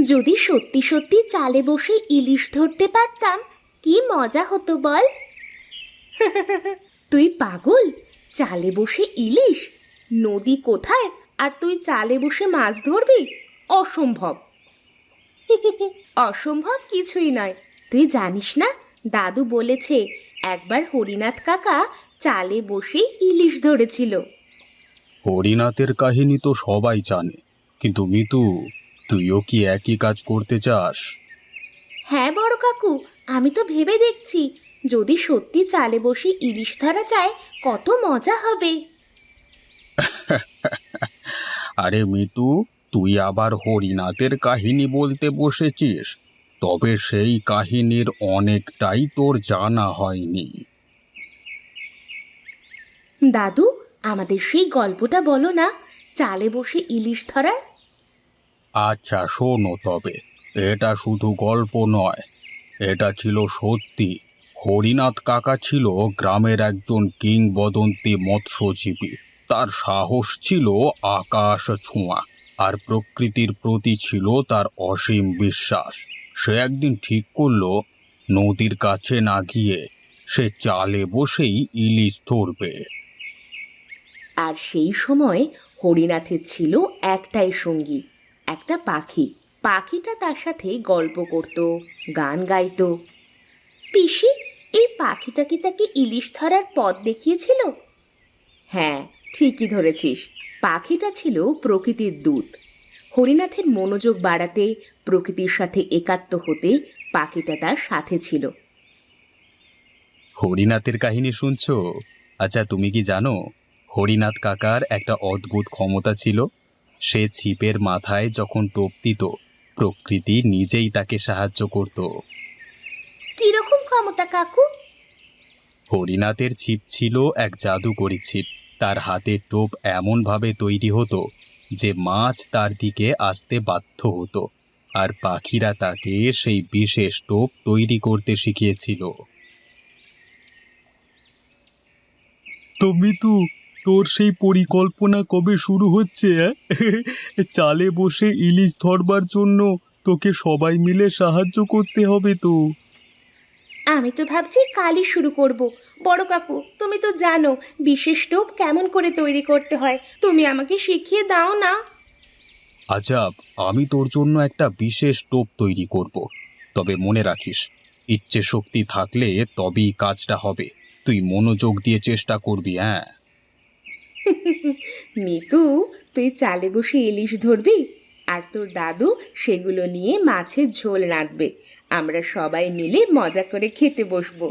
যদি সত্যি সত্যি চালে বসে ইলিশ ধরতে পারতাম কি মজা হতো বল। তুই পাগল? চালে বসে ইলিশ? নদী কোথায় আর তুই চালে বসে মাছ ধরবি? অসম্ভব। অসম্ভব কিছুই নয়। তুই জানিস না, দাদু বলেছে একবার হরিনাথ কাকা চালে বসে ইলিশ ধরেছিল। হরিনাথের কাহিনী তো সবাই জানে, কিন্তু মিতু, তুইও কি একই কাজ করতে চাস? হ্যাঁ বড় কাকু, আমি তো ভেবে দেখছি যদি সত্যি চালে বসে ইলিশ ধরা যায় কত মজা হবে। আরে মিতু, তুই আবার হরিনাথের কাহিনী বলতে বসেছিস? তবে সেই কাহিনীর অনেকটাই তোর জানা হয়নি। দাদু, আমাদের সেই গল্পটা বলো না, চালে বসে ইলিশ ধরার। আচ্ছা শোনো তবে, এটা শুধু গল্প নয়, এটা ছিল সত্যি। হরিনাথ কাকা ছিল গ্রামের একজন কিংবদন্তি মৎস্যজীবী। তার সাহস ছিল আকাশ ছোঁয়া, আর প্রকৃতির প্রতি ছিল তার অসীম বিশ্বাস। সে একদিন ঠিক করলো, নদীর কাছে না গিয়ে সে চালে বসেই ইলিশ ধরবে। আর সেই সময় হরিনাথের ছিল একটাই সঙ্গী, একটা পাখি। পাখিটা তার সাথে গল্প করত, গান গাইতো। পিসি, এই পাখিটা কি তাকে ইলিশ ধরার পথ দেখিয়েছিল? হ্যাঁ, ঠিকই ধরেছিস। পাখিটা ছিল প্রকৃতির দূত। হরিনাথের মনোযোগ বাড়াতে, প্রকৃতির সাথে একাত্ম হতে পাখিটা তার সাথে ছিল। হরিনাথের কাহিনী শুনছো? আচ্ছা, তুমি কি জানো হরিনাথ কাকার একটা অদ্ভুত ক্ষমতা ছিল? সে ছিপের মাথায় যখন টোপ দিত, প্রকৃতি নিজেই তাকে সাহায্য করত। কিরকম ক্ষমতা কাকু? হরিনাথের ছিপ ছিল এক জাদুকরী ছিপ। তার হাতে টোপ এমনভাবে তৈরি হতো যে মাছ তার দিকে আসতে বাধ্য হতো, আর পাখিরা তাকে সেই বিশেষ টোপ তৈরি করতে শিখিয়েছিল। তো মিতু, তোর সেই পরিকল্পনা কবে শুরু হচ্ছে? চালে বসে ইলিশ ধরবার জন্য তোকে সবাই মিলে সাহায্য করতে হবে তো। আমি তো ভাবছি কালই শুরু করব। বড় কাকু, তুমি তো জানো বিশেষ টোপ কেমন করে তৈরি করতে হয়, তুমি আমাকে শিখিয়ে দাও না। আচ্ছা, আমি তোর জন্য একটা বিশেষ টোপ তৈরি করব। তবে মনে রাখিস, ইচ্ছে শক্তি থাকলে তবেই কাজটা হবে। তুই মনোযোগ দিয়ে চেষ্টা করবি, হ্যাঁ? মিতু, তুই চালে বসে ইলিশ ধরবি আর তোর দাদু সেগুলো নিয়ে মাছের ঝোল রাঁধবে। আমরা সবাই মিলে মজা করে খেতে বসবো।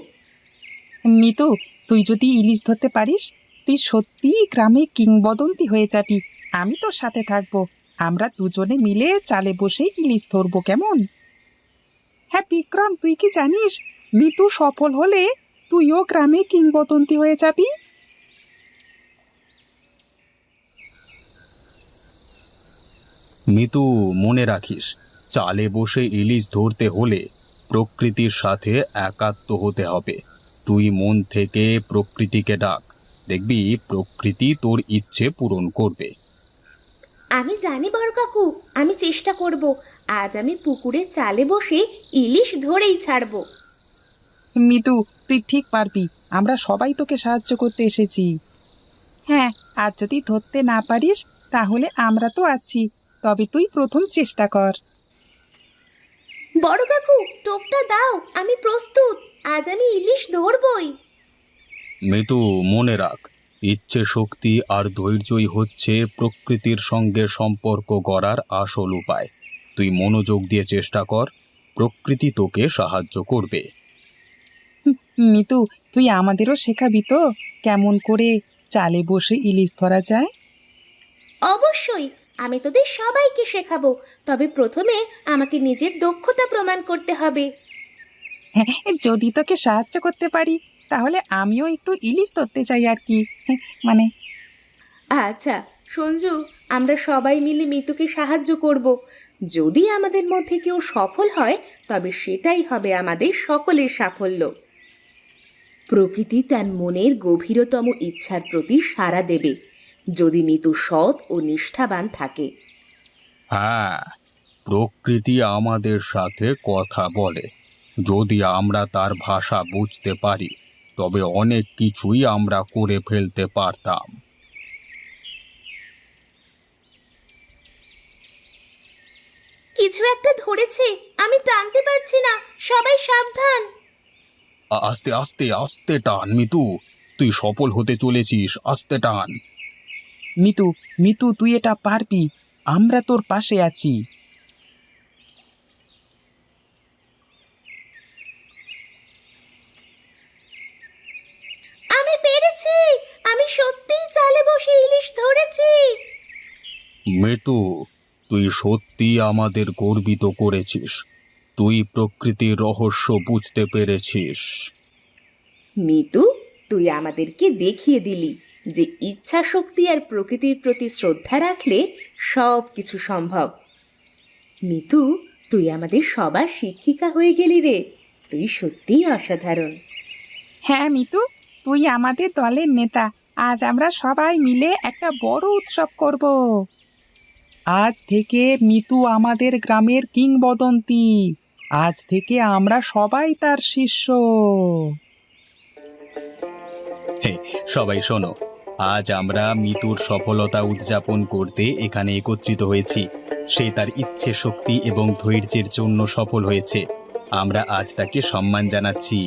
নিতু, তুই যদি ইলিশ ধরতে পারিস, তুই সত্যিই গ্রামে কিংবদন্তি হয়ে যাবি। আমি তোর সাথে থাকবো। আমরা দুজনে মিলে চালে বসে ইলিশ ধরবো, কেমন? হ্যাঁ বিক্রম, তুই কি জানিস, নিতু সফল হলে তুইও গ্রামে কিংবদন্তি হয়ে যাবি। মিতু, মনে রাখিস, চালে বসে ইলিশ ধরতে হলে প্রকৃতির সাথে একাত্ম হতে হবে। তুই মন থেকে প্রকৃতিকে ডাক, দেখবি প্রকৃতি তোর ইচ্ছে পূরণ করবে। আমি জানি বড় কাকু, আমি চেষ্টা করব। আজ আমি পুকুরের চালে বসে ইলিশ ধরেই ছাড়বো। নিতু, তুই ঠিক পারবি। আমরা সবাই তোকে সাহায্য করতে এসেছি। হ্যাঁ, আর যদি ধরতে না পারিস তাহলে আমরা তো আছি। তবে তুই প্রথম চেষ্টা কর। বড় কাকু, টোপটা দাও, আমি প্রস্তুত। আজ আমি ইলিশ ধরবই। মিতু, মনে রাখ, ইচ্ছে শক্তি আর ধৈর্যই হচ্ছে প্রকৃতির সঙ্গে সম্পর্ক গড়ার আসল উপায়। তুই মনোযোগ দিয়ে চেষ্টা কর, প্রকৃতি তোকে সাহায্য করবে। মিতু, তুই আমাদেরও শেখাবি তো কেমন করে চালে বসে ইলিশ ধরা যায়? অবশ্যই, আমি তোদের সবাইকে শেখাবো। তবে প্রথমে আমাকে নিজের দক্ষতা প্রমাণ করতে হবে। হ্যাঁ, যদি তোকে সাহায্য করতে পারি তাহলে আমিও একটু ইলিশ ধরতে চাই আর কি। হ্যাঁ, মানে আচ্ছা সঞ্জু, আমরা সবাই মিলে মিতুকে সাহায্য করব। যদি আমাদের মধ্যে কেউ সফল হয় তবে সেটাই হবে আমাদের সকলের সাফল্য। প্রকৃতি তার মনের গভীরতম ইচ্ছার প্রতি সাড়া দেবে যদি মিতু সৎ ও নিষ্ঠাবান থাকে। হ্যাঁ, প্রকৃতি আমাদের সাথে কথা বলে। যদি আমরা তার ভাষা বুঝতে পারি তবে অনেক কিছুই আমরা করে ফেলতে পারতাম। কিছু একটা ধরেছে, আমি টানতে পারছি না, সবাই সাবধান। আস্তে আস্তে আস্তে টান মিতু, তুই সফল হতে চলেছিস, আস্তে টান। মিতু, মিতু, তুই এটা পারবি, আমরা তোর পাশে আছি। আমি পেরেছি, আমি সত্যিই চালে বসে ইলিশ ধরেছি। মিতু, তুই সত্যি আমাদের গর্বিত করেছিস। তুই প্রকৃতির রহস্য বুঝতে পেরেছিস। মিতু, তুই আমাদেরকে দেখিয়ে দিলি যে ইচ্ছা শক্তি আর প্রকৃতির প্রতি শ্রদ্ধা রাখলে সব কিছু সম্ভব। মিতু, তুই আমাদের সবার শিক্ষিকা হয়ে গেলি রে, তুই সত্যিই অসাধারণ। হ্যাঁ মিতু, তুই আমাদের দলের নেতা। আজ আমরা সবাই মিলে একটা বড় উৎসব করব। আজ থেকে মিতু আমাদের গ্রামের কিংবদন্তি। আজ থেকে আমরা সবাই তার শিষ্য। সবাই শোনো, আজ আমরা মিতুর সফলতা উদযাপন করতে এখানে একত্রিত হয়েছি। সে তার ইচ্ছে শক্তি এবং ধৈর্যের জন্য সফল হয়েছে। আমরা আজ তাকে সম্মান জানাচ্ছি।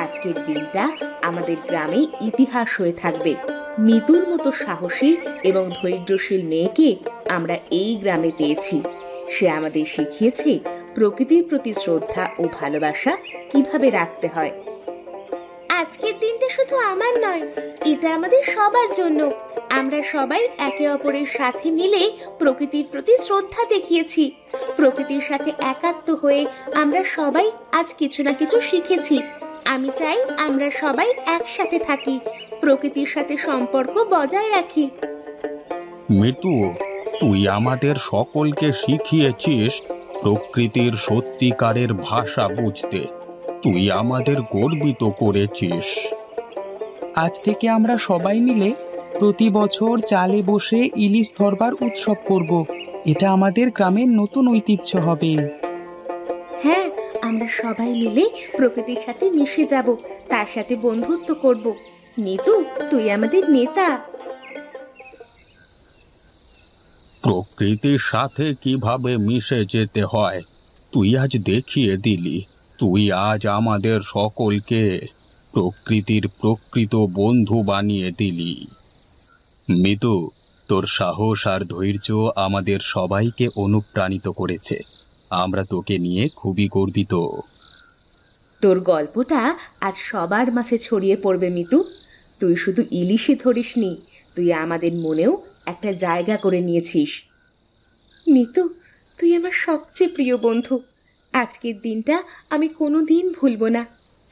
আজকের দিনটা আমাদের গ্রামে ইতিহাস হয়ে থাকবে। মিতুর মতো সাহসী এবং ধৈর্যশীল মেয়েকে আমরা এই গ্রামে পেয়েছি। সে আমাদের শিখিয়েছে প্রকৃতির প্রতি শ্রদ্ধা ও ভালোবাসা কিভাবে রাখতে হয়। আজকের দিনটা শুধু আমার নয়, এটা আমাদের সবার জন্য। আমরা সবাই একে অপরের সাথে মিলে প্রকৃতির প্রতি শ্রদ্ধা দেখিয়েছি। প্রকৃতির সাথে একাত্ম হয়ে আমরা সবাই আজ কিছু না কিছু শিখেছি। আমি চাই আমরা সবাই একসাথে থাকি, প্রকৃতির সাথে সম্পর্ক বজায় রাখি। মিতু, তুই আমাদের সকলকে শিখিয়েছিস প্রকৃতির সত্যিকারের ভাষা বুঝতে। তুই আমাদের গর্বিত করেছিস। আজ থেকে আমরা সবাই মিলে প্রতি বছর চালে বসে ইলিশ ধরবার উৎসব করব। এটা আমাদের গ্রামের নতুন ঐতিহ্য হবে। হ্যাঁ, আমরা সবাই মিলে প্রকৃতির সাথে মিশে যাব, তার সাথে বন্ধুত্ব করব। নিতু, তুই আমাদের নেতা। প্রকৃতির সাথে কিভাবে মিশে যেতে হয় তুই আজ দেখিয়ে দিলি। তুই আজ আমাদের সকলকে প্রকৃতির প্রকৃত বন্ধু বানিয়ে দিলি। মিতু, তোর সাহস আর ধৈর্য আমাদের সবাইকে অনুপ্রাণিত করেছে। আমরা তোকে নিয়ে খুবই গর্বিত। তোর গল্পটা আজ সবার মাঝে ছড়িয়ে পড়বে মিতু। তুই শুধু ইলিশই ধরিসনি, তুই আমাদের মনেও একটা জায়গা করে নিয়েছিস। মিতু, তুই আমার সবচেয়ে প্রিয় বন্ধু। আজকের দিনটা আমি কোনো দিন ভুলব না।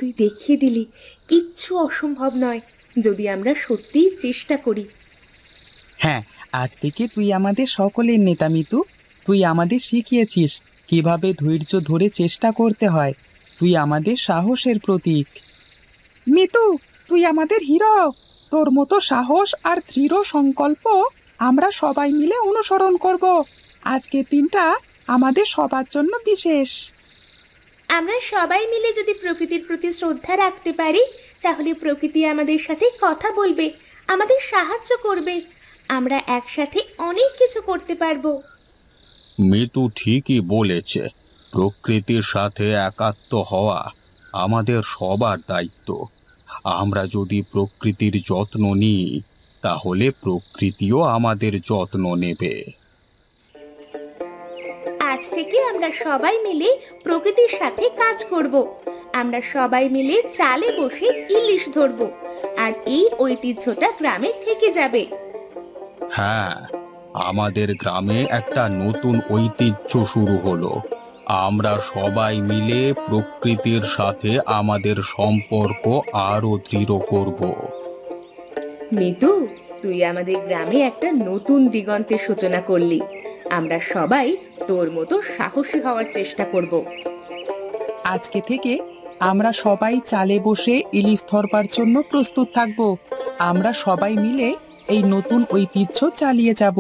তুই দেখিয়ে দিলি কিচ্ছু অসম্ভব নয়, যদি আমরা সত্যিই চেষ্টা করি। হ্যাঁ, আজ থেকে তুই আমাদের সকলের নেতা মিতু। তুই আমাদের শিখিয়েছিস কিভাবে ধৈর্য ধরে চেষ্টা করতে হয়। তুই আমাদের সাহসের প্রতীক। মিতু, তুই আমাদের হিরো। তোর মতো সাহস আর দৃঢ় সংকল্প আমরা সবাই মিলে অনুসরণ করব। আজকের দিনটা আমাদের সবার জন্য বিশেষ। আমরা সবাই মিলে যদি প্রকৃতির প্রতি শ্রদ্ধা রাখতে পারি, তাহলে প্রকৃতি আমাদের সাথে কথা বলবে, আমাদের সাহায্য করবে। আমরা একসাথে অনেক কিছু করতে পারবো। মিতু ঠিকই বলেছে। প্রকৃতির সাথে একাত্ম হওয়া আমাদের সবার দায়িত্ব। আমরা যদি প্রকৃতির যত্ন নিই তাহলে প্রকৃতিও আমাদের যত্ন নেবে। আজ থেকে আমরা সবাই মিলে প্রকৃতির সাথে কাজ করব। আমরা সবাই মিলে চালে বসে ইলিশ ধরব, আর এই ঐতিহ্যটা গ্রামে থেকে যাবে। হ্যাঁ, আমাদের গ্রামে একটা নতুন ঐতিহ্য শুরু হলো। আমরা সবাই মিলে প্রকৃতির সাথে আমাদের সম্পর্ক আরো দৃঢ় করব। মিতু, তুই আমাদের গ্রামে একটা নতুন দিগন্তের সূচনা করলি। আমরা সবাই তোর মতো সাহসী হওয়ার চেষ্টা করব। আজকে থেকে আমরা সবাই চালে বসে ইলিশ ধরবার জন্য প্রস্তুত থাকব। আমরা সবাই মিলে এই নতুন ঐতিহ্য চালিয়ে যাব।